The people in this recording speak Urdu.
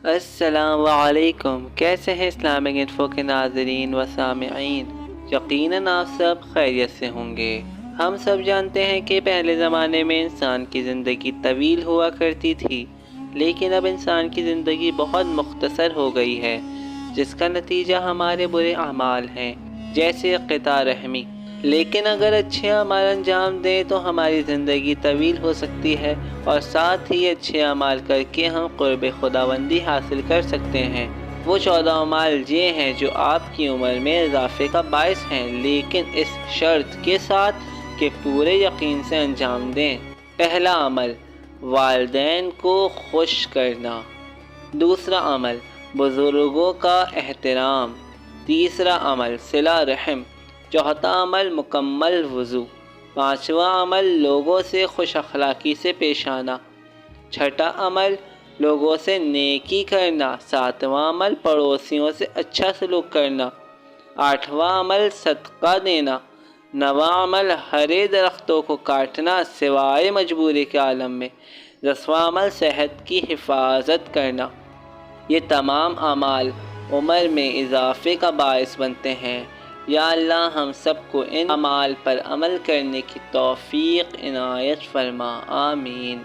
السلام علیکم، کیسے ہیں اسلامک انفو کے ناظرین و سامعین؟ یقیناً آپ سب خیریت سے ہوں گے۔ ہم سب جانتے ہیں کہ پہلے زمانے میں انسان کی زندگی طویل ہوا کرتی تھی، لیکن اب انسان کی زندگی بہت مختصر ہو گئی ہے، جس کا نتیجہ ہمارے برے اعمال ہیں، جیسے قطع رحمی۔ لیکن اگر اچھے اعمال انجام دیں تو ہماری زندگی طویل ہو سکتی ہے، اور ساتھ ہی اچھے اعمال کر کے ہم قرب خداوندی حاصل کر سکتے ہیں۔ وہ 14 اعمال یہ ہیں جو آپ کی عمر میں اضافے کا باعث ہیں، لیکن اس شرط کے ساتھ کہ پورے یقین سے انجام دیں۔ پہلا عمل، والدین کو خوش کرنا۔ دوسرا عمل، بزرگوں کا احترام۔ تیسرا عمل، صلہ رحم۔ چوتھا عمل، مکمل وضو۔ پانچواں عمل، لوگوں سے خوش اخلاقی سے پیش آنا۔ چھٹا عمل، لوگوں سے نیکی کرنا۔ ساتواں عمل، پڑوسیوں سے اچھا سلوک کرنا۔ آٹھواں عمل، صدقہ دینا۔ نواں عمل، ہرے درختوں کو کاٹنا سوائے مجبوری کے عالم میں۔ 10واں عمل، صحت کی حفاظت کرنا۔ یہ تمام اعمال عمر میں اضافے کا باعث بنتے ہیں۔ یا اللہ ہم سب کو ان اعمال پر عمل کرنے کی توفیق عنایت فرما، آمین۔